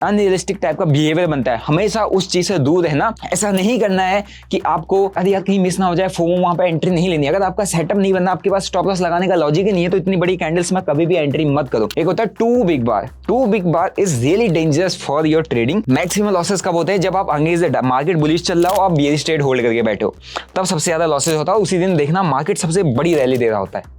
Unrealistic type का behaviour बनता है। हमेशा उस चीज से दूर रहना। ऐसा नहीं करना है कि आपको अरे यार कहीं मिस ना हो जाए, फोमो वहां पे एंट्री नहीं लेनी। अगर आपका सेटअप नहीं बनना, आपके पास स्टॉप लॉस लगाने का लॉजिक ही नहीं है, तो इतनी बड़ी कैंडल्स में कभी भी एंट्री मत करो। एक होता है too big bar. Too big bar is really dangerous for your trading. Maximum losses कब होते हैं? जब आप अंग्रेज मार्केट बुलिश चल रहा हो, आप बियरिश ट्रेड होल्ड करके बैठे हो, तब सबसे ज्यादा लॉसेस होता है। उसी दिन देखना मार्केट सबसे बड़ी रैली दे रहा होता है।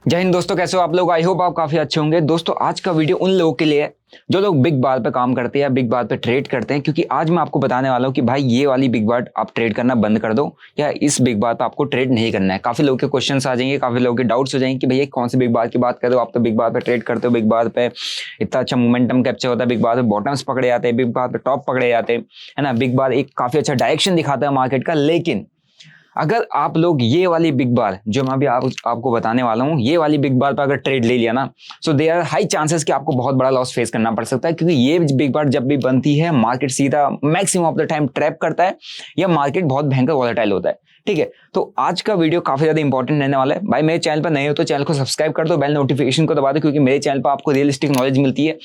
जय हिंद दोस्तों, कैसे हो आप लोग? आई होप आप काफी अच्छे होंगे। दोस्तों आज का वीडियो उन लोगों के लिए है जो लोग बिग बार पे काम करते हैं, बिग बार पे ट्रेड करते हैं, क्योंकि आज मैं आपको बताने वाला हूं कि भाई ये वाली बिग बार आप ट्रेड करना बंद कर दो या इस बिग बार पे आपको ट्रेड नहीं करना है। काफी लोगों के क्वेश्चंस आ जाएंगे, काफी लोगों के डाउट्स हो जाएंगे कि भैया कौन सी बिग बार की बात कर रहे हो, आप तो बिग बार पे ट्रेड करते हो, बिग बार पे इतना अच्छा मोमेंटम कैप्चर होता है, बिग बार पे बॉटम्स पकड़े जाते हैं, बिग बार पे टॉप पकड़े जाते हैं, है ना। बिग बार एक काफी अच्छा डायरेक्शन दिखाता है मार्केट का। लेकिन अगर आप लोग ये वाली बिग बार जो मैं अभी आपको बताने वाला हूँ, ये वाली बिग बार पर अगर ट्रेड ले लिया ना, so there are high chances कि आपको बहुत बड़ा लॉस फेस करना पड़ सकता है। क्योंकि ये बिग बार जब भी बनती है, मार्केट सीधा maximum of the time trap करता है या मार्केट बहुत भयंकर वॉलेटाइल होता है। ठीक है, तो आज का वीडियो काफी ज्यादा इंपॉर्टेंट रहने वाला है। भाई मेरे चैनल पर नए हो तो चैनल को सब्सक्राइब कर दो, बेल नोटिफिकेशन को दबा दो, क्योंकि मेरे चैनल पर आपको रियलिस्टिक नॉलेज मिलती है,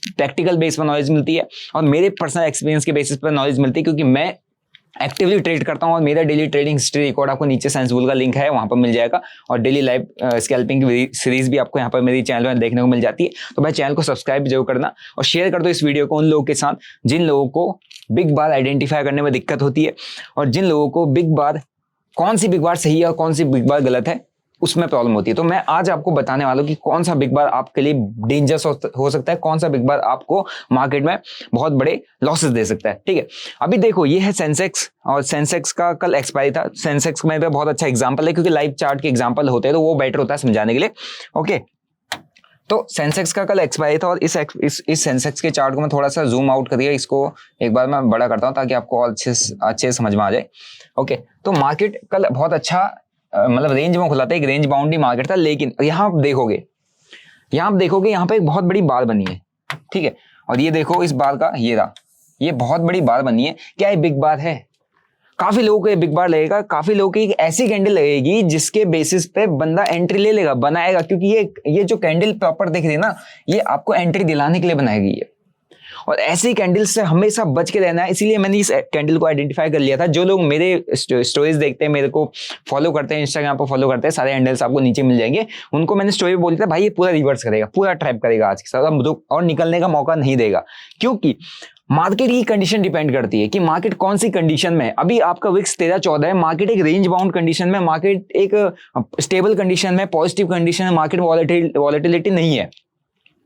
प्रैक्टिकल बेस पर नॉलेज मिलती है और मेरे पर्सनल एक्सपीरियंस के बेसिस पर नॉलेज मिलती है। क्योंकि मैं एक्टिवली ट्रेड करता हूं और मेरा डेली ट्रेडिंग हिस्ट्री रिकॉर्ड आपको नीचे सेंसबुल का लिंक है, वहां पर मिल जाएगा। और डेली लाइव स्कैल्पिंग की सीरीज भी आपको यहाँ पर मेरी चैनल में देखने को मिल जाती है। तो भाई चैनल को सब्सक्राइब जरूर करना और शेयर कर दो इस वीडियो को उन लोगों के साथ जिन लोगों को बिग बार आइडेंटिफाई करने में दिक्कत होती है और जिन लोगों को बिग बार, कौन सी बिग बार सही है और कौन सी बिग बार गलत है, उसमें प्रॉब्लम होती है। तो मैं आज आपको बताने वाला हूं कि कौन सा बिग बार आपके लिए डेंजरस हो सकता है, कौन सा बिग बार आपको मार्केट में बहुत बड़े लॉसेस दे सकता है। ठीक है, अभी देखो ये है सेंसेक्स और सेंसेक्स का कल एक्सपायरी था। सेंसेक्स में भी बहुत अच्छा एग्जांपल है, क्योंकि लाइव चार्ट के एग्जांपल होते हैं तो वो बेटर होता है समझाने के लिए। ओके, तो सेंसेक्स का कल एक्सपायरी था और इस सेंसेक्स के चार्ट को मैं थोड़ा सा जूम आउट करिए, इसको एक बार मैं बड़ा करता हूं ताकि आपको और अच्छे समझ में आ जाए। ओके, तो मार्केट कल बहुत अच्छा मतलब रेंज में खुला था, एक रेंज बाउंड्री मार्केट था। लेकिन यहाँ आप देखोगे यहाँ पे एक बहुत बड़ी बार बनी है। ठीक है, और ये देखो इस बार का ये रहा, ये बहुत बड़ी बार बनी है। क्या ये बिग बार है? काफी लोगों को ये बिग बार लगेगा, काफी लोगों की एक ऐसी कैंडल लगेगी जिसके बेसिस पे बंदा एंट्री ले लेगा, बनाएगा। क्योंकि ये जो कैंडल प्रॉपर दिख रही है ना, ये आपको एंट्री दिलाने के लिए बनाई गई है और ऐसी कैंडल से हमेशा बच के रहना है। इसीलिए मैंने इस कैंडल को आइडेंटिफाई कर लिया था। जो लोग मेरे स्टोरीज देखते हैं, मेरे को फॉलो करते हैं, इंस्टाग्राम पर फॉलो करते हैं, सारे हैंडल्स आपको नीचे मिल जाएंगे, उनको मैंने स्टोरी बोली था भाई ये पूरा रिवर्स करेगा, पूरा ट्रैप करेगा आज के साथ और निकलने का मौका नहीं देगा। क्योंकि मार्केट की कंडीशन डिपेंड करती है कि मार्केट कौन सी कंडीशन में है। अभी आपका विक्स 13-14 है, मार्केट एक रेंज बाउंड कंडीशन में, मार्केट एक स्टेबल कंडीशन में, पॉजिटिव कंडीशन में, मार्केट वॉलेटिलिटी नहीं है।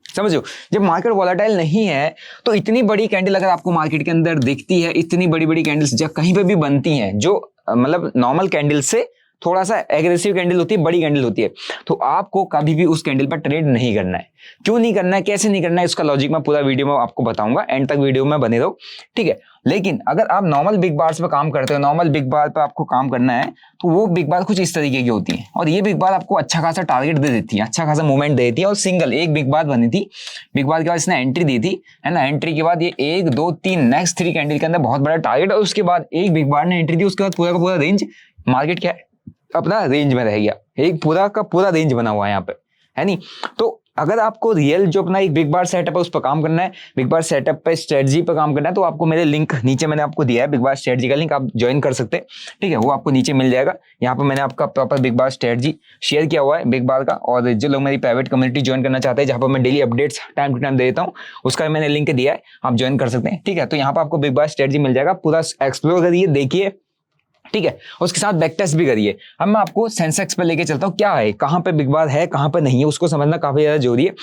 समझो, जब मार्केट वॉलेटाइल नहीं है तो इतनी बड़ी कैंडल अगर आपको मार्केट के अंदर दिखती है, इतनी बड़ी बड़ी कैंडल्स जब कहीं पे भी बनती हैं, जो मतलब नॉर्मल कैंडल से थोड़ा सा एग्रेसिव कैंडल होती है, बड़ी कैंडल होती है, तो आपको कभी भी उस कैंडल पर ट्रेड नहीं करना है। क्यों नहीं करना है, कैसे नहीं करना है, इसका लॉजिक मैं पूरा वीडियो में आपको बताऊंगा, एंड तक वीडियो में बने रहो। ठीक है, लेकिन अगर आप नॉर्मल बिग बार्स पे काम करते हो, नॉर्मल बिग बार पे आपको काम करना है, तो वो बिग बार कुछ इस तरीके की होती है और ये बिग बार आपको अच्छा खासा टारगेट दे देती है, अच्छा खासा मूवमेंट दे देती है। और सिंगल एक बिग बार बनी थी, बिग बार के बाद इसने एंट्री दी थी, है ना। एंट्री के बाद ये 1 2 3 नेक्स्ट 3 कैंडल के अंदर बहुत बड़ा टारगेट, और उसके बाद एक बिग बार ने एंट्री दी, उसके बाद पूरा का पूरा रेंज मार्केट क्या है अपना रेंज में रह गया, एक पूरा का पूरा रेंज बना हुआ है यहाँ पे, है नहीं। तो अगर आपको रियल जो अपना एक बिग बार सेटअप है उस पर काम करना है, बिग बार सेटअप पे स्ट्रेटजी पे काम करना है, तो आपको मेरे लिंक नीचे मैंने आपको दिया है, बिग बार स्ट्रेटजी का लिंक, आप ज्वाइन कर सकते हैं। ठीक है, वो आपको नीचे मिल जाएगा। यहाँ पे मैंने आपका प्रॉपर बिग बार स्ट्रेटजी शेयर किया हुआ है बिग बार का, और जो लोग मेरी प्राइवेट कम्युनिटी ज्वाइन करना चाहते हैं जहाँ पर मैं daily updates time to time दे देता हूँ, उसका मैंने लिंक दिया है, आप ज्वाइन कर सकते हैं। ठीक है, तो यहाँ पर आपको बिग बार स्ट्रेटजी मिल जाएगा, पूरा एक्सप्लोर करिए, देखिए। ठीक है, उसके साथ बैक टेस्ट भी करिए। अब मैं आपको सेंसेक्स पे लेके चलता हूँ, क्या है, कहां पे बिग बार है, कहां पे नहीं है, उसको समझना काफी ज्यादा जरूरी है।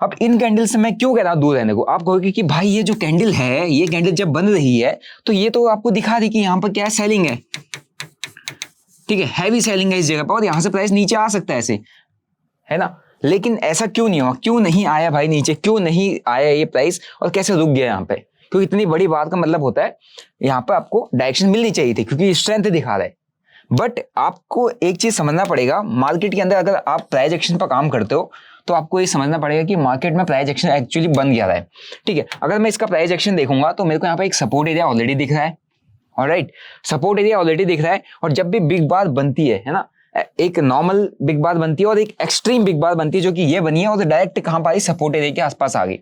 अब इन कैंडल से मैं क्यों कह रहा हूं दूर रहने को, आप कहोगे कि भाई ये जो कैंडल है, ये कैंडल जब बन रही है तो ये तो आपको दिखा रही कि यहाँ पर क्या सेलिंग है। ठीक है, हैवी सेलिंग है इस जगह पर और यहाँ से प्राइस नीचे आ सकता है ऐसे, है ना। लेकिन ऐसा क्यों नहीं हुआ, क्यों नहीं आया भाई नीचे, क्यों नहीं आया ये प्राइस और कैसे रुक गया यहाँ पे? क्योंकि इतनी बड़ी बात का मतलब होता है यहाँ पर आपको डायरेक्शन मिलनी चाहिए थी, क्योंकि स्ट्रेंथ दिखा रहा है। बट आपको एक चीज समझना पड़ेगा, मार्केट के अंदर अगर आप प्राइस एक्शन पर काम करते हो तो आपको ये समझना पड़ेगा कि मार्केट में प्राइस एक्शन एक्चुअली बन गया है। ठीक है, अगर मैं इसका प्राइस एक्शन देखूंगा तो मेरे को यहाँ पे एक सपोर्ट एरिया ऑलरेडी दिख रहा है, ऑलराइट, सपोर्ट एरिया ऑलरेडी दिख रहा है। और जब भी बिग बार बनती है ना, एक नॉर्मल बिग बार बनती है और एक एक्सट्रीम बिग बार बनती है, जो कि ये बनी है और डायरेक्ट कहां पर आई, सपोर्ट एरिया के आसपास आ गई।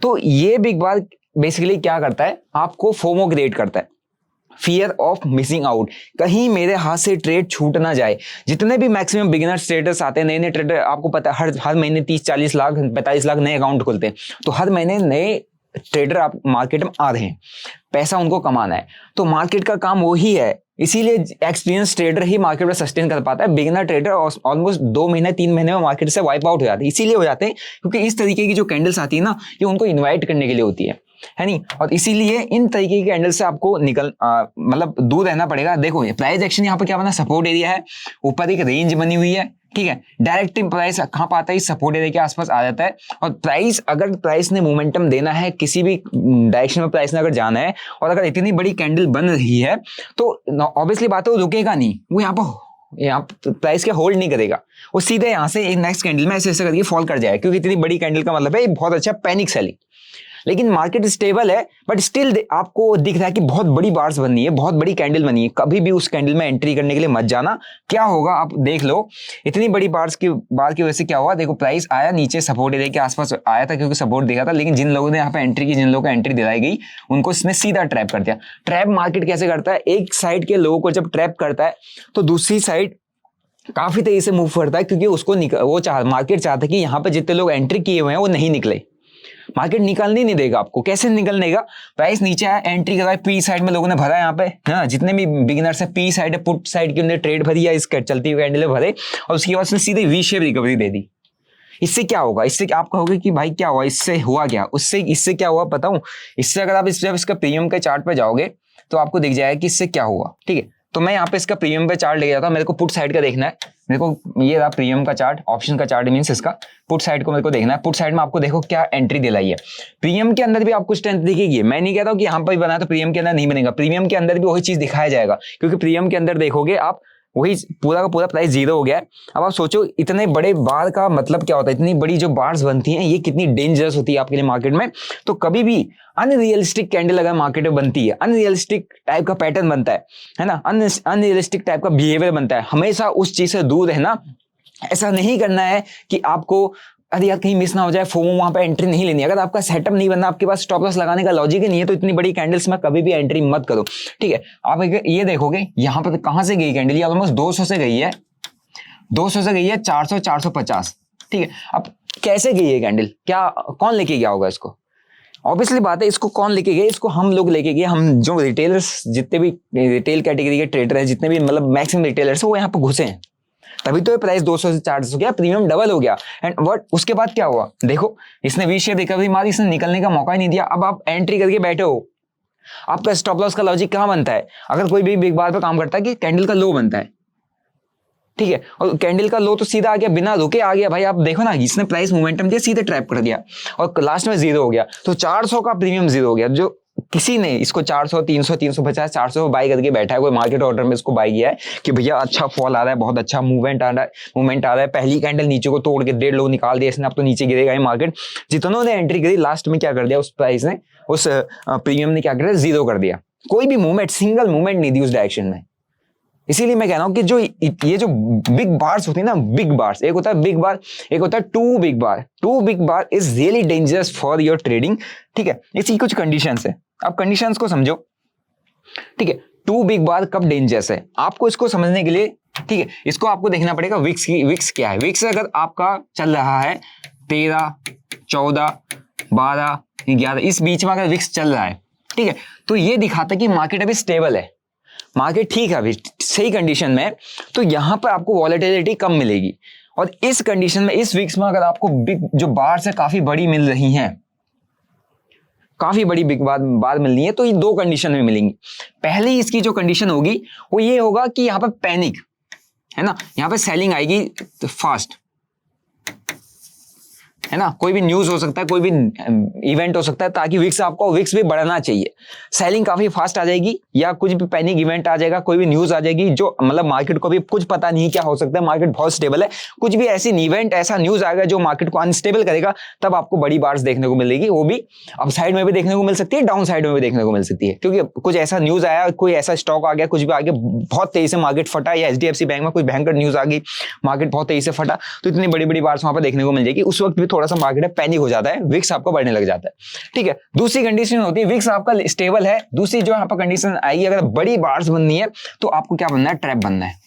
तो ये बिग बार बेसिकली क्या करता है, आपको फोमो क्रिएट करता है, फियर ऑफ मिसिंग आउट, कहीं मेरे हाथ से ट्रेड छूट ना जाए। जितने भी मैक्सिमम बिगिनर्स ट्रेडर्स आते हैं, नए नए ट्रेडर, आपको पता है हर महीने 30-40 लाख 45 लाख नए अकाउंट खुलते हैं, तो हर महीने नए ट्रेडर आप मार्केट में आ रहे हैं, पैसा उनको कमाना है, तो मार्केट का काम वही है। इसीलिए एक्सपीरियंस ट्रेडर ही मार्केट में सस्टेन कर पाता है। बिगिनर ट्रेडर ऑलमोस्ट 2 महीने 3 महीने में मार्केट से वाइप आउट हो जाते हैं। इसीलिए हो जाते हैं क्योंकि इस तरीके की जो कैंडल्स आती है ना, ये उनको इन्वाइट करने के लिए होती है नहीं। और इसीलिए इन तरीके की कैंडल से आपको मतलब दूर रहना पड़ेगा। देखो ये प्राइस एक्शन यहाँ पर क्या बना, सपोर्ट एरिया है, ऊपर एक रेंज बनी हुई है, ठीक है। डायरेक्ट प्राइस कहाँ पर आता है, सपोर्ट एरिया के आसपास आ जाता है। और प्राइस ने मोमेंटम देना है, किसी भी डायरेक्शन में प्राइस ने अगर जाना है, और अगर इतनी बड़ी कैंडल बन रही है तो ऑब्वियसली बात है वो रुकेगा नहीं, वो यहाँ प्राइस के होल्ड नहीं करेगा, वो सीधे यहाँ से एक नेक्स्ट कैंडल में ऐसे करके फॉल कर जाएगा, क्योंकि इतनी बड़ी कैंडल का मतलब है बहुत अच्छा पैनिक सेलिंग। लेकिन मार्केट स्टेबल है, बट स्टिल आपको दिख रहा है कि बहुत बड़ी बार्स बनी है, बहुत बड़ी कैंडल बनी है। कभी भी उस कैंडल में एंट्री करने के लिए मत जाना। क्या होगा आप देख लो, इतनी बड़ी बार की वजह से क्या हुआ, देखो प्राइस आया नीचे सपोर्ट एरिया के आसपास आया था क्योंकि सपोर्ट देखा था, लेकिन जिन लोगों ने यहाँ पे एंट्री की, जिन लोगों को एंट्री दिलाई गई, उनको इसने सीधा ट्रैप कर दिया। ट्रैप मार्केट कैसे करता है, एक साइड के लोगों को जब ट्रैप करता है तो दूसरी साइड काफी तेजी से मूव करता है, क्योंकि उसको मार्केट चाहता है कि यहाँ पे जितने लोग एंट्री किए हुए हैं वो नहीं निकले। मार्केट निकलने नहीं देगा आपको। कैसे निकलने देगा, प्राइस नीचे आया, एंट्री कर रहा है, पी साइड में लोगों ने भरा यहाँ पे, हाँ, जितने भी बिगिनर्स है पी साइड है, पुट साइड की उन्होंने ट्रेड भरी या इस चलती हुई कैंडल भरे, और उसके बाद सीधे वी शेप रिकवरी दे दी। इससे क्या होगा, इससे आप कहोगे कि भाई क्या हुआ, इससे हुआ क्या, इससे क्या हुआ बताऊं। इससे अगर आप इसका प्रीमियम के चार्ट पे जाओगे तो आपको दिख जाएगा कि इससे क्या हुआ, ठीक है। तो मैं यहाँ पे इसका प्रीमियम पे चार्ट लेके जाता हूँ, मेरे को पुट साइड का देखना है, मेरे को ये रहा प्रीमियम का चार्ट, ऑप्शन का चार्ट मींस इसका पुट साइड को मेरे को देखना है। पुट साइड में आपको देखो क्या एंट्री दिलाई है। प्रीमियम के अंदर भी आपको स्ट्रेंथ दिखेगी, मैं नहीं कहता हूँ कि यहाँ पर बना तो प्रीमियम के अंदर नहीं बनेगा, प्रीमियम के अंदर भी वही चीज दिखाया जाएगा, क्योंकि प्रीमियम के अंदर देखोगे आप वही पूरा का पूरा प्राइस जीरो हो गया है। अब आप सोचो इतने बड़े बार का मतलब क्या होता है, इतनी बड़ी जो बार्स बनती हैं ये कितनी डेंजरस होती है आपके लिए मार्केट में। तो कभी भी अनरियलिस्टिक कैंडल अगर मार्केट में बनती है, अनरियलिस्टिक टाइप का पैटर्न बनता है ना, अनरियलिस्टिक टाइप का बिहेवियर बनता है, हमेशा उस चीज से दूर रहना। ऐसा नहीं करना है कि आपको अरे यार कहीं मिस ना हो जाए, फोमो वहां पे एंट्री नहीं लेनी। अगर आपका सेटअप नहीं बनना, आपके पास स्टॉप लॉस लगाने का लॉजिक ही नहीं है, तो इतनी बड़ी कैंडल्स में कभी भी एंट्री मत करो, ठीक है। आप ये देखोगे यहाँ पर कहां से गई कैंडल, ये ऑलमोस्ट 200 से गई है, 200 से गई है 400 450, ठीक है। अब कैसे गई है कैंडल, क्या कौन लेके गया होगा इसको, ऑब्वियसली बात है इसको कौन लेके गए, इसको हम लोग लेके गए, हम जो रिटेलर्स, जितने भी रिटेल कैटेगरी के ट्रेडर हैं, जितने भी मतलब मैक्सिमम रिटेलर्स, वो यहाँ पे घुसे हैं, तभी तो ये प्राइस 200 से 400 गया, प्रीमियम डबल हो गया। एंड व्हाट उसके बाद क्या हुआ, देखो इसने वी शेप रिकवरी मारी, इसने निकलने का मौका ही नहीं दिया। अब आप एंट्री करके बैठे हो, आपका स्टॉप लॉस का लॉजिक कहां बनता है, अगर कोई भी बिग बार पे काम करता है कि कैंडल का लो बनता है, ठीक है, और कैंडल का लो तो सीधा आ गया, बिना रुके आ गया भाई। आप देखो ना, इसने प्राइस मोमेंटम दिया, सीधे ट्रैप कर दिया और लास्ट में जीरो हो गया, तो 400 का प्रीमियम जीरो हो गया। जो किसी ने इसको 400 300 350 400 बाई करके बैठा है, कोई मार्केट ऑर्डर में इसको बाई किया है कि भैया अच्छा फॉल आ रहा है, बहुत अच्छा मूवमेंट आ रहा है, पहली कैंडल नीचे को तोड़ के 1.5 लोग निकाल दिया इसने, अब तो नीचे गिरेगा ही मार्केट। जितनों ने एंट्री करी, लास्ट में क्या कर दिया, उस प्राइस ने, उस प्रीमियम ने क्या कर दिया, जीरो कर दिया। कोई भी मूवमेंट, सिंगल मूवमेंट नहीं दी उस डायरेक्शन में। इसीलिए मैं कह रहा हूं कि जो ये जो बिग बार्स होती है ना, बिग बार्स, एक होता है बिग बार, एक होता है too big bar. Too big bar is really dangerous for your trading, ठीक है। इसकी कुछ कंडीशंस है, आप कंडीशंस को समझो, ठीक है। टू बिग बार कब डेंजरस है, आपको इसको समझने के लिए, ठीक है, इसको आपको देखना पड़ेगा विक्स क्या है। विक्स अगर आपका चल रहा है 13 14 12 11, इस बीच में अगर विक्स चल रहा है, ठीक है, तो ये दिखाता है कि मार्केट अभी स्टेबल है, मार्केट ठीक है, अभी सही कंडीशन में, तो यहां पर आपको वॉलेटिलिटी कम मिलेगी। और इस कंडीशन में, इस वीक्स में अगर आपको बिग जो बार से काफी बड़ी मिल रही हैं, काफी बड़ी बिग बार मिलनी है, तो ये दो कंडीशन में मिलेंगी। पहली इसकी जो कंडीशन होगी वो ये होगा कि यहां पर पैनिक है ना, यहां पर सेलिंग आएगी फास्ट, है ना, कोई भी न्यूज हो सकता है, कोई भी इवेंट हो सकता है, ताकि विक्स भी बढ़ना चाहिए। सेलिंग काफी फास्ट आ जाएगी, या कुछ भी पैनिक इवेंट आ जाएगा, कोई भी न्यूज आ जाएगी जो मतलब मार्केट को भी कुछ पता नहीं क्या हो सकता है, मार्केट बहुत स्टेबल है, कुछ भी ऐसी इवेंट, ऐसा न्यूज आएगा जो मार्केट को अनस्टेबल करेगा, तब आपको बड़ी बार्स देखने को मिलेगी। वो भी अप साइड में भी देखने को मिल सकती है, डाउन साइड में भी देखने को मिल सकती है, क्योंकि कुछ ऐसा न्यूज आया, कोई ऐसा स्टॉक आ गया, कुछ भी आ गया, बहुत तेजी से मार्केट फटा, या HDFC बैंक में कोई भयंकर न्यूज आ गई, मार्केट बहुत तेजी से फटा, तो इतनी बड़ी बड़ी बार्स वहां पर देखने को मिल जाएगी। उस वक्त भी थोड़ा थोड़ा सा मार्केट में पैनिक हो जाता है, विक्स आपका बढ़ने लग जाता है। ठीक है, दूसरी कंडीशन होती है विक्स आपका स्टेबल है। दूसरी जो यहाँ पर कंडीशन आएगी, अगर बड़ी बार्स बननी है तो आपको क्या बनना है, ट्रैप बनना है।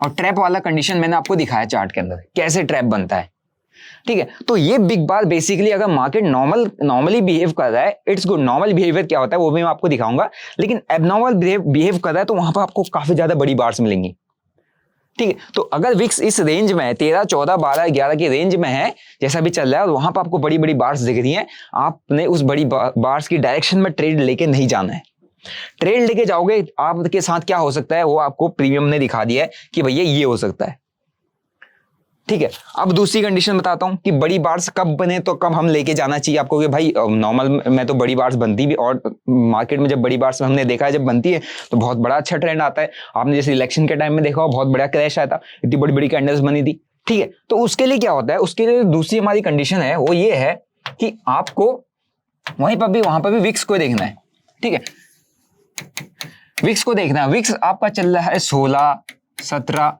और ट्रैप वाला कंडीशन मैंने आपको दिखाया चार्ट के अंदर कैसे ट्रैप बनता है। ठीक है, तो ये बिग बार बेसिकली अगर मार्केट नॉर्मली बिहेव कर रहा है, इट्स गुड। नॉर्मल बिहेवियर क्या होता है वो भी मैं आपको दिखाऊंगा, लेकिन एबनॉर्मल बिहेव कर रहा है तो वहां पर आपको काफी ज्यादा बड़ी बार्स मिलेंगी। ठीक है, तो अगर विक्स इस रेंज में है 13, 14, 12, 11 की रेंज में है जैसा भी चल रहा है और वहां पर आपको बड़ी बड़ी बार्स दिख रही हैं, आपने उस बड़ी बार्स की डायरेक्शन में ट्रेड लेके नहीं जाना है। ट्रेड लेके जाओगे आपके साथ क्या हो सकता है वो आपको प्रीमियम ने दिखा दिया है कि भैया ये हो सकता है। ठीक है, अब दूसरी कंडीशन बताता हूं कि बड़ी बार्स कब बने तो कब हम लेके जाना चाहिए आपको कि भाई नॉर्मल में तो बड़ी बार्स बनती भी, और मार्केट में जब बड़ी बार्स हमने देखा है जब बनती है तो बहुत बड़ा अच्छा ट्रेंड आता है। आपने जैसे इलेक्शन के टाइम में देखा हो बहुत बड़ा क्रैश आया था, इतनी बड़ी बड़ी कैंडल्स बनी थी। ठीक है, तो उसके लिए क्या होता है, उसके लिए दूसरी हमारी कंडीशन है वो ये है कि आपको वहां पर भी विक्स को देखना है। ठीक है, विक्स को देखना है। विक्स आपका चल रहा है 16, 17,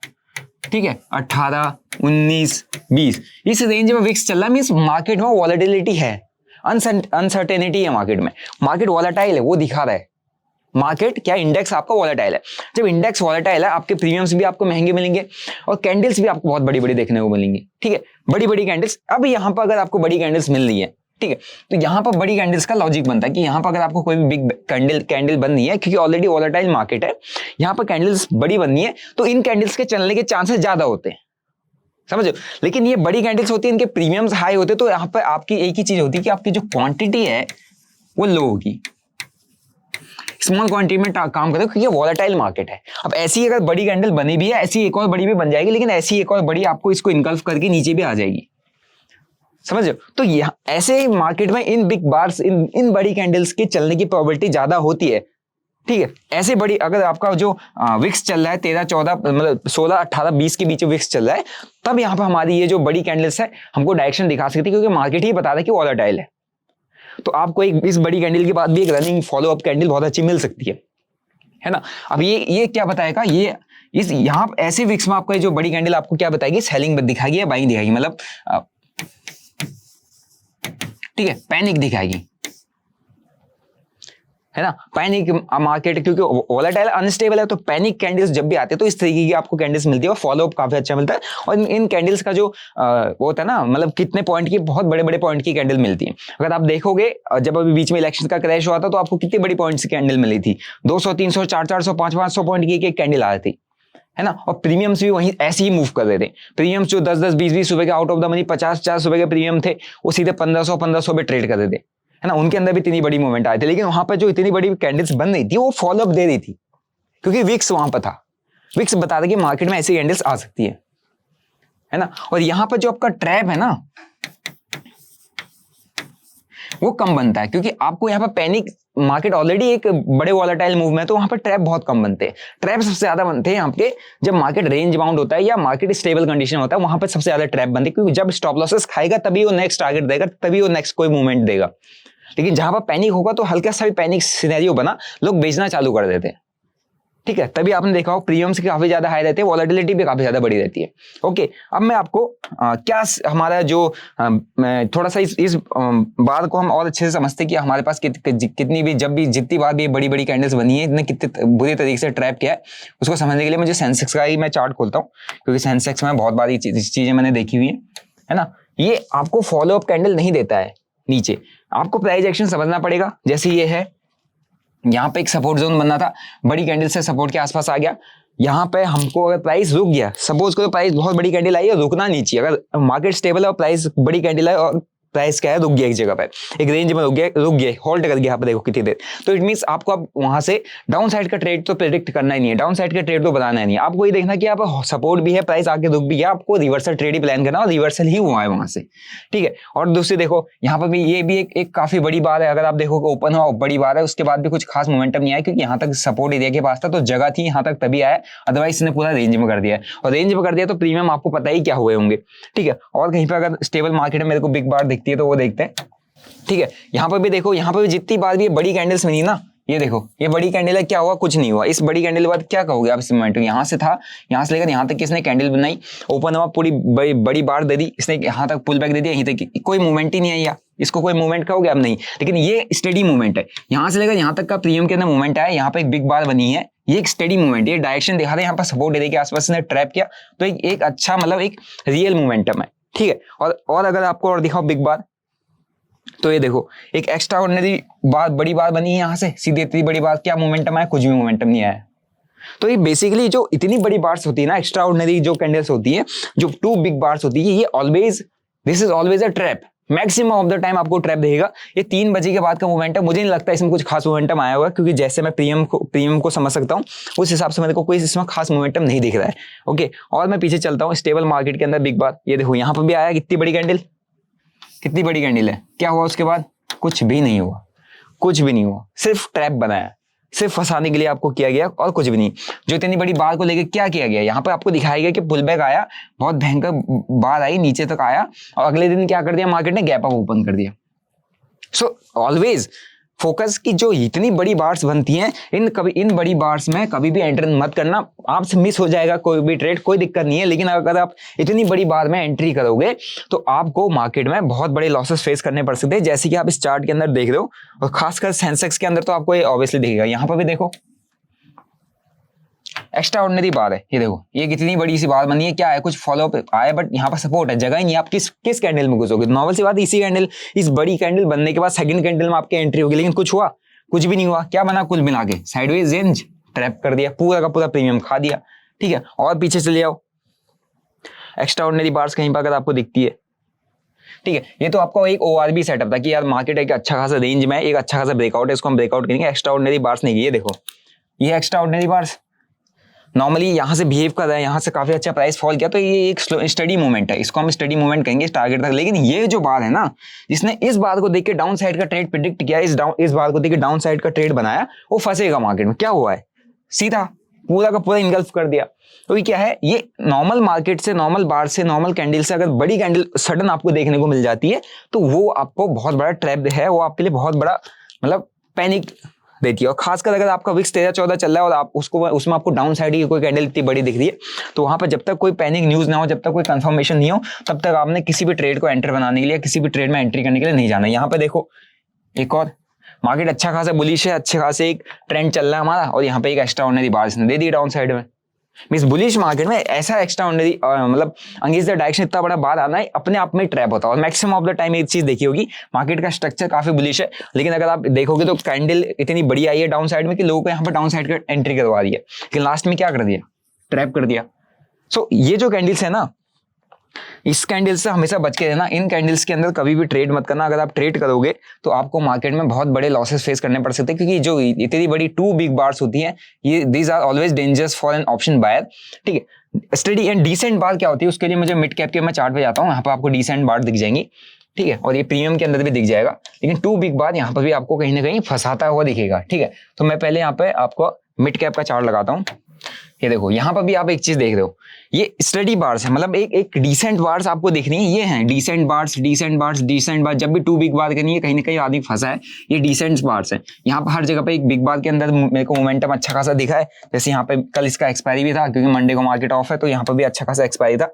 ठीक है, 18, 19, 20 इस रेंज में विक्स चल रहा है। मींस मार्केट में वॉलेटिलिटी है, अनसर्टेनिटी है मार्केट में, मार्केट वॉलेटाइल है, वो दिखा रहा है। मार्केट क्या, इंडेक्स आपका वॉलेटाइल है। जब इंडेक्स वॉलेटाइल है आपके प्रीमियम्स भी आपको महंगे मिलेंगे और कैंडल्स भी आपको बहुत बड़ी बड़ी देखने को मिलेंगी। ठीक है, बड़ी बड़ी कैंडल्स। अब यहाँ पर अगर आपको बड़ी कैंडल्स मिल रही है, ठीक है, तो यहाँ पर बड़ी कैंडल्स का लॉजिक बनता है कि यहाँ पर अगर आपको कोई भी बिग कैंडल बननी है, क्योंकि ऑलरेडी वॉलेटाइल मार्केट है, यहाँ पर कैंडल्स बड़ी बननी है तो इन कैंडल्स के चलने के चांसेस ज्यादा होते हैं, समझो। लेकिन ये बड़ी कैंडल्स होती है, इनके प्रीमियम्स हाई होते हैं, तो यहाँ पर आपकी एक ही चीज होती है कि आपकी जो क्वांटिटी है वो लो होगी, स्मॉल क्वांटिटी में काम करते हो क्योंकि वॉलेटाइल मार्केट है। अब ऐसी अगर बड़ी कैंडल बनी भी है, ऐसी एक और बड़ी भी बन जाएगी, लेकिन ऐसी एक और बड़ी आपको इसको इनकल्फ करके नीचे भी आ जाएगी, समझ लो। तो यहाँ ऐसे मार्केट में इन बिग बार्स, इन बड़ी कैंडल्स के चलने की प्रोबेबिलिटी ज्यादा होती है। ठीक है, ऐसे बड़ी अगर आपका जो विक्स चल रहा है 13, 14 मतलब 16, 18, 20 के बीच में विक्स चल रहा है, तब यहाँ पर हमारी ये जो बड़ी कैंडल्स है हमको डायरेक्शन दिखा सकती है, क्योंकि मार्केट ही बता रहा है कि वॉलेटाइल है। तो आपको एक इस बड़ी कैंडल के बाद भी एक रनिंग फॉलो अप कैंडल बहुत अच्छी मिल सकती है ना। अब ये क्या बताएगा, ये इस यहाँ ऐसे विक्स में आपको जो बड़ी कैंडल आपको क्या बताएगी, सेलिंग दिखाएगी या बाइंग दिखाएगी, मतलब ठीक है, पैनिक दिखाएगी, है ना। पैनिक मार्केट क्योंकि वोलेटाइल अनस्टेबल है, तो पैनिक कैंडल्स जब भी आते हैं तो इस तरीके की आपको कैंडल्स मिलती है और फॉलो अप काफी अच्छा मिलता है। और इन कैंडल्स का जो वो होता है ना, मतलब कितने पॉइंट की, बहुत बड़े बड़े पॉइंट की कैंडल मिलती है। अगर आप देखोगे जब अभी बीच में इलेक्शन का क्रैश हुआ था तो आपको कितनी बड़ी पॉइंट्स की कैंडल मिली थी, 200, 300, 400, 500 पॉइंट की एक कैंडल आ रही थी, है ना। और प्रीमियम्स भी वहीं ऐसे ही मूव कर रहे थे। प्रीमियम्स जो 10-10, 20-20 रुपए के आउट ऑफ द मनी 50-50 रुपए के प्रीमियम थे, वो सीधे 1500 पे ट्रेड कर रहे थे, है ना। उनके अंदर भी इतनी बड़ी मूवमेंट आए थे, लेकिन वहां पर जो इतनी बड़ी कैंडल्स बन रही थी वो फॉलोअप दे रही थी, क्योंकि विक्स वहां पर था। विक्स बता रहा कि मार्केट में ऐसी कैंडल्स आ सकती है ना। और यहां पर जो आपका ट्रैप है ना वो कम बनता है, क्योंकि आपको यहाँ पर पैनिक मार्केट ऑलरेडी एक बड़े वॉलेटाइल मूव में, तो वहां पर ट्रैप बहुत कम बनते हैं। ट्रैप सबसे ज्यादा बनते हैं यहाँ पे जब मार्केट रेंज बाउंड होता है या मार्केट स्टेबल कंडीशन होता है, वहां पर सबसे ज्यादा ट्रैप बनते हैं, क्योंकि जब स्टॉप लॉसेस खाएगा तभी वो नेक्स्ट टारगेट देगा, तभी वो नेक्स्ट कोई मूवमेंट देगा। लेकिन जहां पर पैनिक होगा तो हल्का सा भी पैनिक सिनेरियो बना, लोग बेचना चालू कर देते हैं। ठीक है, तभी आपने देखा हो प्रीमियम्स काफी ज्यादा हाई रहते हैं, वॉलेटिलिटी भी काफी ज्यादा बड़ी रहती है। ओके, अब मैं आपको क्या हमारा जो थोड़ा सा इस बात को हम और अच्छे से समझते कि हमारे पास कितनी भी, जब भी जितनी बार भी बड़ी बड़ी कैंडल्स बनी है, इतने कितने बुरी तरीके से ट्रैप किया है, उसको समझने के लिए मुझे सेंसेक्स का ही मैं चार्ट खोलता हूँ, क्योंकि सेंसेक्स में बहुत बारी चीजें मैंने देखी हुई है ना। ये आपको फॉलो अप कैंडल नहीं देता है नीचे, आपको प्राइस एक्शन समझना पड़ेगा। जैसे ये है, यहाँ पे एक सपोर्ट जोन बनना था, बड़ी कैंडल से सपोर्ट के आसपास आ गया, यहाँ पे हमको अगर प्राइस रुक गया, सपोज करो प्राइस बहुत बड़ी कैंडल आई है, रुकना नहीं चाहिए। अगर मार्केट स्टेबल है और प्राइस बड़ी कैंडल है और प्राइस क्या है, रुक गया एक जगह पे, एक रेंज में रुक गया, होल्ड कर गया, यहाँ पे देखो कितनी देर, तो इट मींस आपको अब वहां से डाउन साइड का ट्रेड तो प्रेडिक्ट करना ही नहीं है, डाउन साइड का ट्रेड तो बनाना ही नहीं है। आपको ये देखना कि आप सपोर्ट भी है, प्राइस आके रुक भी गया, आपको रिवर्सल ट्रेड ही प्लान करना, और रिवर्सल ही हुआ है वहां से। ठीक है, और दूसरी देखो यहाँ पर भी, ये भी एक काफी बड़ी बार है। अगर आप देखो ओपन हुआ बड़ी बार है, उसके बाद भी कुछ खास मोमेंटम नहीं आया, क्योंकि यहाँ तक सपोर्ट एरिया के पास था तो जगह थी यहाँ तक, तभी आया, अदरवाइज इसने पूरा रेंज में कर दिया है, और रेंज में कर दिया तो प्रीमियम आपको पता ही क्या हुए होंगे। ठीक है, और कहीं पर अगर स्टेबल मार्केट में मेरे को बिग बार दिखती है तो वो देखते हैं। ठीक है, यहाँ पर भी देखो, यहाँ पर भी जितनी बार भी बड़ी कैंडल्स बनी ना, ये देखो ये बड़ी कैंडल है, क्या हुआ, कुछ नहीं हुआ। इस बड़ी कैंडल के बाद क्या कहोगे आप इस मोमेंटम, यहाँ से था, यहाँ से लेकर यहाँ तक किसने कैंडल बनाई, ओपन हुआ, पूरी बड़ी बार दे दी इसने, यहाँ तक पुल बैक दे दिया, यहीं तक कोई मूवमेंट ही नहीं आया, इसको कोई मूवमेंट कहोगे अब नहीं। लेकिन ये स्टेडी मूवमेंट है, यहाँ से लेकर यहाँ तक का प्रीमियम के अंदर मूवमेंट आया, यहाँ पे एक बिग बार बनी है, ये एक स्टेडी मूवमेंट, ये डायरेक्शन दिखा रहा है, यहाँ पर सपोर्ट एरिया के आसपास ने ट्रैप किया, तो एक अच्छा मतलब एक रियल मोमेंटम है, ठीक है। और अगर आपको और दिखाओ बिग बार, तो ये देखो एक एक्स्ट्रा ऑर्डिनरी बार, बड़ी बार बनी है, यहाँ से सीधे इतनी बड़ी बार, क्या मोमेंटम आया, कुछ भी मोमेंटम नहीं आया। तो ये बेसिकली जो इतनी बड़ी बार्स होती है ना, एक्स्ट्रा ऑर्डिनरी जो कैंडल्स होती है, जो 2 बिग बार्स होती है, ये always, this is always a trap, maximum of the time आपको ट्रैप देगा। ये 3 बजे के बाद का मोमेंटम, मुझे नहीं लगता इसमें कुछ खास मोमेंटम आया होगा, क्योंकि जैसे मैं प्रीमियम को समझ सकता हूँ उस हिसाब से मेरे को कोई इसमें खास मोमेंटम नहीं दिख रहा है। ओके, और मैं पीछे चलता हूँ स्टेबल मार्केट के अंदर बिग बार, ये देखो यहाँ पर भी आया, कितनी बड़ी कैंडल, कितनी बड़ी कैंडल है, क्या हुआ उसके बाद, कुछ भी नहीं हुआ, कुछ भी नहीं हुआ, सिर्फ ट्रैप बनाया, सिर्फ फंसाने के लिए आपको किया गया और कुछ भी नहीं। जो इतनी बड़ी बार को लेकर क्या किया गया, यहाँ पे आपको दिखाया गया कि पुल बैक आया, बहुत भयंकर बार आई, नीचे तक आया, और अगले दिन क्या कर दिया मार्केट ने, गैप अप ओपन कर दिया। सो ऑलवेज फोकस की जो इतनी बड़ी बार्स बनती हैं, इन बड़ी बार्स में कभी भी एंटर मत करना, आपसे मिस हो जाएगा कोई भी ट्रेड, कोई दिक्कत नहीं है। लेकिन अगर आप इतनी बड़ी बार में एंट्री करोगे तो आपको मार्केट में बहुत बड़े लॉसेस फेस करने पड़ सकते हैं, जैसे कि आप इस चार्ट के अंदर देख रहे हो, और खासकर सेंसेक्स के अंदर तो आपको ये ऑब्वियसली दिखेगा। यहाँ पर भी देखो एक्स्ट्रा ऑर्डिनरी बार है, ये देखो ये कितनी बड़ी सी बार बनी है, क्या है, कुछ फॉलो अप आया, बट यहाँ पर सपोर्ट है, जगह ही नहीं, आप किस कैंडल में घुसोगे। नॉर्मल सी बात, इसी कैंडल, इस बड़ी कैंडल बनने के बाद सेकंड कैंडल में आपकी एंट्री होगी, लेकिन कुछ हुआ, कुछ भी नहीं हुआ। क्या बना, कुल मिला के साइडवेज रेंज ट्रैप कर दिया, पूरा का पूरा प्रीमियम खा दिया, ठीक है। और पीछे चले जाओ, एक्स्ट्रा ऑर्डिनरी बार्स कहीं पर अगर आपको दिखती है, ठीक है, ये तो आपका एक ORB सेटअप था कि यार मार्केट एक अच्छा खासा रेंज में, एक अच्छा खासा ब्रेकआउट है, इसको हम ब्रेकआउट करेंगे, एक्स्ट्रा ऑर्डिनरी बार्स नहीं, ये देखो ये एक्स्ट्रा ऑर्डिनरी बार्स नॉर्मली यहाँ से बिहेव कर रहा है, यहाँ से काफी अच्छा प्राइस फॉल किया, तो ये एक स्टडी मूवमेंट है, इसको हम स्टडी मूवमेंट कहेंगे टारगेट तक। लेकिन ये जो बार है ना, जिसने इस बार को देख के डाउन साइड का ट्रेड प्रिडिक्ट किया, इस बार को देख के डाउन साइड का ट्रेड बनाया, वो फंसेगा मार्केट में। क्या हुआ है, सीधा पूरा का पूरा इनगल्फ कर दिया। तो ये क्या है, ये नॉर्मल मार्केट से, नॉर्मल बार से, नॉर्मल कैंडल से अगर बड़ी कैंडल सडन आपको देखने को मिल जाती है, तो वो आपको बहुत बड़ा ट्रैप है, वो आपके लिए बहुत बड़ा मतलब पैनिक देती है। और खासकर अगर आपका विक्स 13-14 चल रहा है और आप उसमें आपको डाउन साइड की कोई कैंडल इतनी बड़ी दिख रही है, तो वहां पर जब तक कोई पैनिक न्यूज ना हो, जब तक कोई कंफर्मेशन नहीं हो, तब तक आपने किसी भी ट्रेड को एंटर बनाने के लिए, किसी भी ट्रेड में एंट्री करने के लिए नहीं जाना। यहाँ पे देखो एक और मार्केट अच्छा खासा बुलिश है, अच्छे खासे एक ट्रेंड चल रहा है हमारा, और यहाँ पे एक एक्स्ट्रा ऑर्डिनरी बार इसने दे दी डाउन साइड में। मींस बुलिश मार्केट में ऐसा एक्स्ट्रा ऑर्डिनरी मतलब अगेंस्ट द डायरेक्शन इतना बड़ा बार आना है, अपने आप में ट्रैप होता है। और मैक्सिमम ऑफ द टाइम एक चीज देखी होगी, मार्केट का स्ट्रक्चर काफी बुलिश है, लेकिन अगर आप देखोगे तो कैंडल इतनी बड़ी आई है डाउन साइड में कि लोगों को यहाँ पर डाउन साइड का एंट्री करवा दी है, लेकिन लास्ट में क्या कर दिया, ट्रैप कर दिया। सो ये जो कैंडल्स है ना, इस कैंडल से हमेशा बच के रहना, इन कैंडल्स के अंदर कभी भी ट्रेड मत करना। अगर आप ट्रेड करोगे तो आपको मार्केट में बहुत बड़े लॉसेस फेस करने पड़ सकते हैं, क्योंकि जो इतनी बड़ी 2 बिग बार्स होती हैं, ये these are always dangerous for an option buyer, ठीक है। स्टडी एंड डिसेंट बार क्या होती है, उसके लिए मुझे मिड कैप के मैं चार्ट पे जाता हूँ, यहाँ पर आपको डिसेंट बार दिख जाएंगी, ठीक है, और ये प्रीमियम के अंदर भी दिख जाएगा, लेकिन 2 बिग बार यहाँ पर भी आपको कहीं ना कहीं फंसाता हुआ दिखेगा, ठीक है। तो मैं पहले यहाँ पे आपको मिड कैप का चार्ट लगाता हूँ। ये देखो यहाँ पर भी आप एक चीज देख रहे हो, ये स्टडी बार्स है, मतलब एक डिसेंट बार्स आपको दिख रही है, ये हैं decent bars, decent bars, decent bar. जब भी 2 बिग बार करनी है, कहीं ना कहीं आदमी फंसा है, ये डिसेंट बार्स है। यहाँ पर हर जगह पे एक बिग बार के अंदर मेरे को मोमेंटम अच्छा खासा दिखा है, जैसे यहाँ पे कल इसका एक्सपायरी भी था, क्योंकि मंडे को मार्केट ऑफ है, तो यहाँ पर भी अच्छा खासा एक्सपायरी था।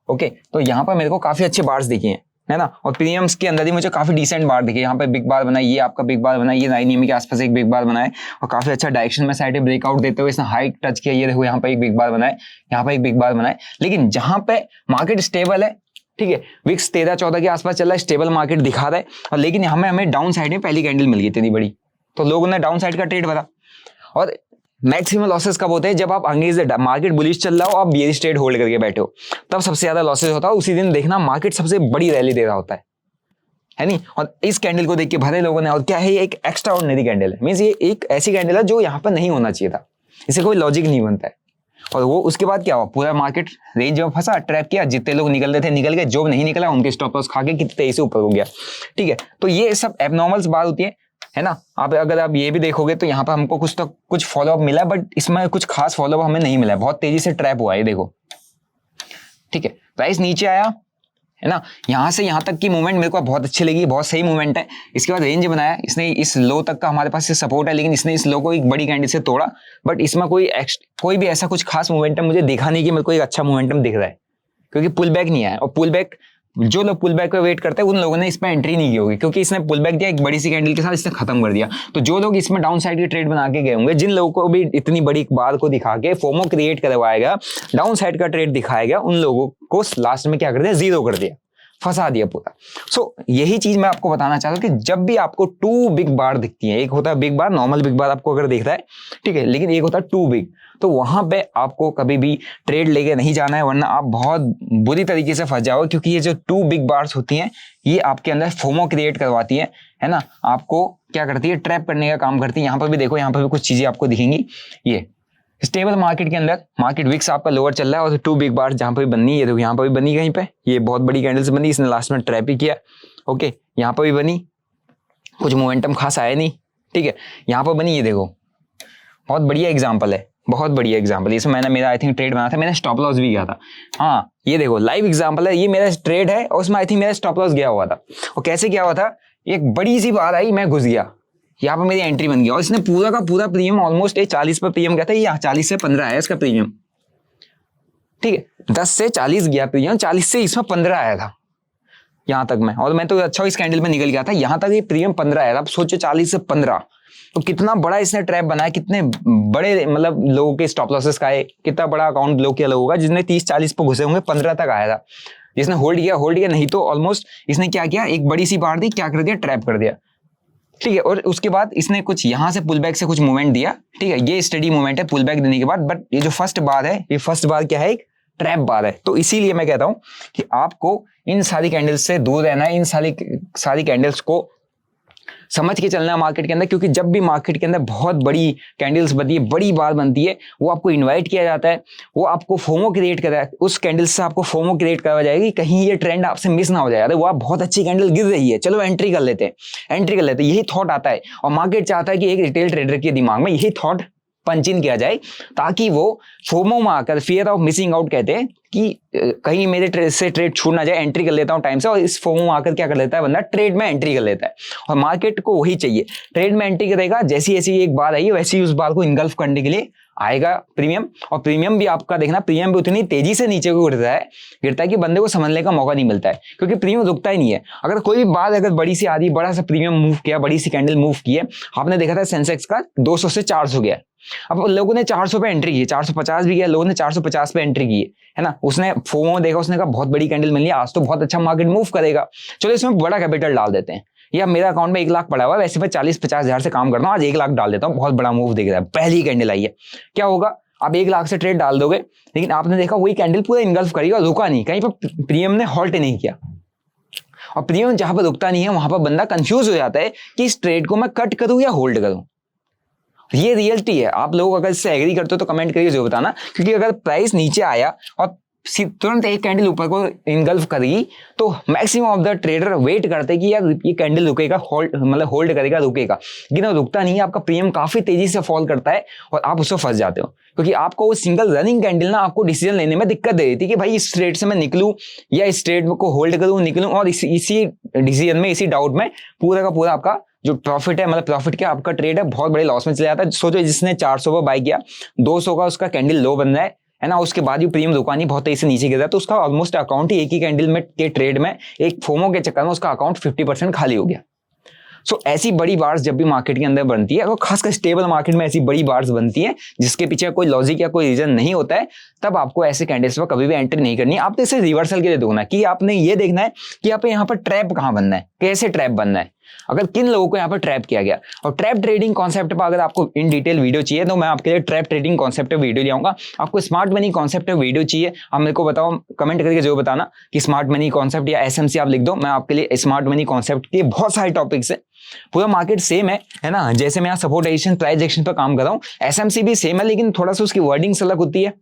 ओके, तो यहाँ पर मेरे को काफी अच्छे बार्स दिखे हैं, है ना। और प्रीमियम्स के अंदर ही मुझे काफी डिसेंट बार दिखे, यहाँ पे बिग बार बनाई, ये आपका बिग बार बनाई, ये 9 EMA के आसपास एक बिग बार बनाए, और काफी अच्छा डायरेक्शन में साइड ब्रेकआउट देते हुए इसने हाइट टच किया। ये देखो यहाँ पे एक बिग बार बनाए, यहाँ पे एक बिग बार बनाए। लेकिन जहां पे मार्केट स्टेबल है, ठीक है, विक्स 13-14 के आसपास चल रहा है, स्टेबल मार्केट दिखा रहा है, और लेकिन हमें डाउन साइड में पहली कैंडल मिल गई इतनी बड़ी, तो लोगों ने डाउन साइड का ट्रेड भरा। और मैक्सिमम लॉसेस कब होते हैं, जब आप अंग्रेज मार्केट बुलिश चल रहा हो, आप बेयरिश ट्रेड होल्ड करके बैठे हो, तब सबसे ज्यादा लॉसेस होता है। उसी दिन देखना मार्केट सबसे बड़ी रैली दे रहा होता है नहीं। और इस कैंडल को देख के भरे लोगों ने, और क्या है, ये एक एक्स्ट्रा ऑर्डिनरी कैंडल है, मींस ये एक ऐसी कैंडल है जो यहाँ पर नहीं होना चाहिए था, इसे कोई लॉजिक नहीं बनता है। और वो उसके बाद क्या हुआ, पूरा मार्केट रेंज में फंसा, ट्रैप किया, जितने लोग निकल रहे थे निकल गए, जो नहीं निकला उनके स्टॉप लॉस खा के कितने तेजी से ऊपर हो गया, ठीक है। तो ये सब एबनॉर्मल्स बात होती है ना। अगर आप ये भी देखोगे तो यहाँ पर हमको कुछ फॉलोअप मिला, बट इसमें कुछ खास फॉलोअप हमें नहीं मिला, बहुत तेजी से ट्रैप हुआ है, देखो, ठीक है। प्राइस नीचे आया, है ना। यहाँ से यहाँ तक की मूवमेंट मेरे को बहुत अच्छी लगी, बहुत सही मूवमेंट है। इसके बाद रेंज बनाया इसने, इस लो तक का हमारे पास सपोर्ट है, लेकिन इसने इस लो को एक बड़ी कैंडल से तोड़ा, बट इसमें कोई भी ऐसा कुछ खास मोमेंटम मुझे दिखा नहीं कि मेरे को एक अच्छा मोमेंटम दिख रहा है, क्योंकि पुल बैक नहीं आया। और पुल बैक, जो लोग पुल बैक पे वेट करते हैं उन लोगों ने इसमें एंट्री नहीं की होगी, क्योंकि इसने पुल बैक दिया एक बड़ी सी कैंडल के साथ, इसने खत्म कर दिया। तो जो लोग इसमें डाउन साइड की ट्रेड बना के गए होंगे, जिन लोगों को भी इतनी बड़ी बात को दिखा के फोमो क्रिएट करवाया गया, डाउन साइड का ट्रेड दिखाया गया, उन लोगों को लास्ट में क्या कर दिया, जीरो कर दिया, फंसा दिया पूरा। सो यही चीज मैं आपको बताना चाहता हूँ कि जब भी आपको टू बिग बार दिखती है, एक होता है बिग बार, नॉर्मल बिग बार आपको अगर दिख रहा है, ठीक है, लेकिन एक होता है टू बिग, तो वहां पे आपको कभी भी ट्रेड लेके नहीं जाना है, वरना आप बहुत बुरी तरीके से फंस जाओगे। क्योंकि ये जो टू बिग बार्स होती हैं, ये आपके अंदर फोमो क्रिएट करवाती है ना, आपको क्या करती है, ट्रैप करने का काम करती है। यहाँ पर भी देखो, यहाँ पर भी कुछ चीजें आपको दिखेंगी। ये स्टेबल मार्केट के अंदर मार्केट विक्स आपका लोअर चल रहा है और टू बिग बार जहां पर भी बननी है, देखो यहाँ पर भी बनी कहीं पे, ये बहुत बड़ी कैंडल से बनी, इसने लास्ट में ट्रैप ही किया। ओके, यहाँ पर भी बनी, कुछ मोमेंटम खास आया नहीं, ठीक है, यहाँ पर बनी, ये देखो बहुत बढ़िया एग्जाम्पल है, बहुत बढ़िया एग्जाम्पल है। इसमें मैंने मेरा आई थिंक ट्रेड बना था, मैंने स्टॉप लॉस भी किया था। हाँ, ये देखो लाइव एग्जाम्पल है, ये मेरा ट्रेड है और उसमें आई थिंक मेरा स्टॉप लॉस गया हुआ था। और कैसे क्या हुआ था, एक बड़ी सी बात आई, मैं घुस गया, यहाँ पर मेरी एंट्री बन गया और इसने पूरा का पूरा प्रीमियम ऑलमोस्ट 40 पर प्रीमियम गया था, ये 40 से 15 आया इसका प्रीमियम, ठीक है, 10 से 40 गया प्रीमियम, 40 से इसमें 15 आया था यहाँ तक मैं, और मैं तो अच्छा इस कैंडल में निकल गया था, यहाँ तक ये प्रीमियम 15 आया था। अब सोचो 40 से 15, तो कितना बड़ा इसने ट्रैप बनाया, कितने बड़े मतलब लोगों के स्टॉप लॉसेस का है, कितना बड़ा अकाउंट ब्लॉक किया लोगों का, जिसने 30-40 पे घुसे होंगे, 15 तक आया था, जिसने होल्ड किया, नहीं तो ऑलमोस्ट इसने क्या किया, एक बड़ी सी बार दी, क्या कर दिया, ट्रैप कर दिया, ठीक है। और उसके बाद इसने कुछ यहाँ से पुल बैक से कुछ मूवमेंट दिया, ठीक है, ये स्टडी मूवमेंट है पुल बैक देने के बाद, बट ये जो फर्स्ट बार है, ये फर्स्ट बार क्या है, एक ट्रैप बार है। तो इसीलिए मैं कहता हूं कि आपको इन सारी कैंडल्स से दूर रहना है, इन सारी कैंडल्स को समझ के चलना है मार्केट के अंदर, क्योंकि जब भी मार्केट के अंदर बहुत बड़ी कैंडल्स बनती है, बड़ी बार बनती है, वो आपको इनवाइट किया जाता है, वो आपको फोमो क्रिएट कर रहा है, उस कैंडल से आपको फोमो क्रिएट करवा जाएगी, कहीं ये ट्रेंड आपसे मिस ना हो जाए, अरे वो आप बहुत अच्छी कैंडल गिर रही है, चलो एंट्री कर लेते हैं, यही थॉट आता है। और मार्केट चाहता है कि एक रिटेल ट्रेडर के दिमाग में यही थॉट पंच इन किया जाए, ताकि वो फोमो में आकर, फियर ऑफ मिसिंग आउट कहते हैं, कि कहीं मेरे ट्रेड से ट्रेड छूट ना जाए, एंट्री कर लेता हूं टाइम से, और इस फोमो में आकर क्या कर लेता है बंदा, ट्रेड में एंट्री कर लेता है। और मार्केट को वही चाहिए, ट्रेड में एंट्री करेगा, जैसी ऐसी एक बार आई है वैसी उस बार को इनगल्फ करने के लिए आएगा प्रीमियम। और प्रीमियम भी आपका देखना, प्रीमियम भी उतनी तेजी से नीचे को गिरता है कि बंदे को समझने का मौका नहीं मिलता है, क्योंकि प्रीमियम रुकता ही नहीं है। अगर कोई भी बात अगर बड़ी सी आदि, बड़ा सा प्रीमियम मूव किया, बड़ी सी कैंडल मूव की है, आपने देखा था सेंसेक्स का 200 से 400 गया, अब लोगों ने 400 पे एंट्री की, 450 भी गया, लोगों ने 450 पे एंट्री की है ना। उसने फोमो देखा, उसने कहा बहुत बड़ी कैंडल मिली, आज तो बहुत अच्छा मार्केट मूव करेगा, चलो इसमें बड़ा कैपिटल डाल देते हैं, या मेरा अकाउंट में 1 लाख पड़ा हुआ है, वैसे मैं 40-50 हजार से काम करता हूँ, आज 1 लाख डाल देता हूँ, बहुत बड़ा मूव दिख रहा है, पहली कैंडल आई है, क्या होगा, आप 1 लाख से ट्रेड डाल दोगे, लेकिन आपने देखा वही कैंडल पूरा इनगल्फ करेगा, रुका नहीं, कहीं पर प्रीमियम ने हॉल्ट नहीं किया। और प्रीमियम जहां पर रुकता नहीं है, वहां पर बंदा कंफ्यूज हो जाता है कि इस ट्रेड को मैं कट करूं या होल्ड करूं। ये रियलिटी है, आप लोग अगर इससे एग्री करते हो तो कमेंट करिए जरूर बताना, क्योंकि अगर प्राइस नीचे आया और तुरंत एक कैंडल ऊपर को इनगल्फ करेगी, तो maximum of the trader wait करते हैं कि यार ये कैंडल रुकेगा, होल्ड करेगा, रुकेगा, लेकिन रुकता नहीं है, आपका प्रीमियम काफी तेजी से फॉल करता है और आप उससे फंस जाते हो, क्योंकि आपको वो सिंगल रनिंग कैंडल ना आपको डिसीजन लेने में दिक्कत दे रही थी कि भाई इस ट्रेड से मैं निकलूं या इस ट्रेड को होल्ड करूं, निकलूं, और इसी डिसीजन में, इसी डाउट में पूरा का पूरा आपका जो प्रॉफिट है, मतलब प्रॉफिट क्या आपका ट्रेड है, बहुत बड़े लॉस में चले जाता है। सोचो जिसने 400 पर बाय किया, 200 का उसका कैंडल लो बन रहा है ना, उसके बाद भी प्रीमियम रुका नहीं, बहुत तेजी से नीचे गिर रहा है, तो उसका ऑलमोस्ट अकाउंट ही एक ही कैंडल में के ट्रेड में, एक फोमो के चक्कर में उसका अकाउंट 50% खाली हो गया। सो ऐसी बड़ी बार्स जब भी मार्केट के अंदर बनती है, और खासकर स्टेबल मार्केट में ऐसी बड़ी बार्स बनती है जिसके पीछे कोई लॉजिक या कोई रीजन नहीं होता है, तब आपको ऐसे कैंडल्स पर कभी भी एंट्री नहीं करनी है। आपने इसे रिवर्सल के लिए देखना है कि आपने ये देखना है कि आप यहाँ पर ट्रैप कहाँ बनना है, कैसे ट्रैप बनना है, अगर किन लोगों को यहाँ पर ट्रैप किया गया। और ट्रैप ट्रेडिंग कॉन्सेप्ट पर अगर आपको इन डिटेल वीडियो चाहिए तो मैं आपके लिए ट्रैप ट्रेडिंग कॉन्सेप्ट पे वीडियो ले आऊंगा। आपको स्मार्ट मनी कॉन्सेप्ट पे वीडियो चाहिए, आप मेरे को बताओ, कमेंट करके जरूर बताना कि स्मार्ट मनी कॉन्सेप्ट या एसएमसी आप लिख दो, मैं आपके लिए स्मार्ट मनी कॉन्सेप्ट के बहुत सारे टॉपिक्स है। पूरा मार्केट सेम है ना, जैसे मैं यहाँ सपोर्ट एक्शन, प्राइस एक्शन पर काम कर रहा हूँ, एसएमसी भी सेम है, लेकिन थोड़ा सा उसकी वर्डिंग्स अलग होती है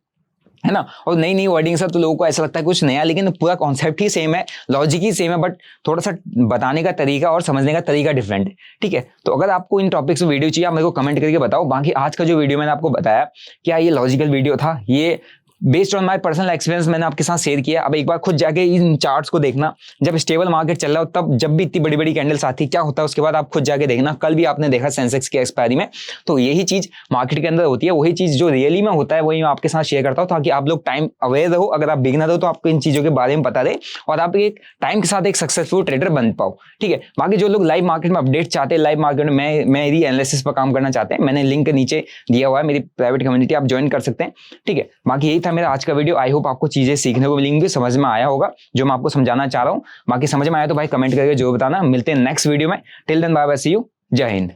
ना, और नई नई वर्डिंग सब, तो लोगों को ऐसा लगता है कुछ नया, लेकिन पूरा कॉन्सेप्ट ही सेम है, लॉजिक ही सेम है, बट थोड़ा सा बताने का तरीका और समझने का तरीका डिफरेंट है, ठीक है। तो अगर आपको इन टॉपिक्स में वीडियो चाहिए, आप मेरे को कमेंट करके बताओ। बाकी आज का जो वीडियो मैंने आपको बताया, क्या ये लॉजिकल वीडियो था, ये based on my personal experience मैंने आपके साथ शेयर किया। अब एक बार खुद जाके इन चार्ट्स को देखना, जब स्टेबल मार्केट चल रहा हो तब जब भी इतनी बड़ी बड़ी कैंडल्स आती क्या होता है उसके बाद आप खुद जाके देखना। कल भी आपने देखा सेंसेक्स की एक्सपायरी में, तो यही चीज मार्केट के अंदर होती है, वही चीज जो रियली में होता है वही मैं आपके साथ शेयर करता हूँ, ताकि आप लोग टाइम अवेयर रहो। अगर आप बिगिनर हो तो आपको इन चीजों के बारे में पता रहे और आप एक टाइम के साथ एक सक्सेसफुल ट्रेडर बन पाओ। ठीक है, बाकी जो लोग लाइव मार्केट में अपडेट चाहते हैं, लाइव मार्केट में मेरी एनालिसिस पर काम करना चाहते हैं, मैंने लिंक नीचे दिया हुआ है, मेरी प्राइवेट कम्युनिटी आप ज्वाइन कर सकते हैं। ठीक है, बाकी यही था मेरा आज का वीडियो। आई होप आपको चीजें सीखने को मिलेंगी, समझ में आया होगा जो मैं आपको समझाना चाह रहा हूं। बाकी समझ में आया तो भाई कमेंट करके जो बताना। मिलते हैं नेक्स्ट वीडियो में। Till then bye bye, see you, Jai Hind.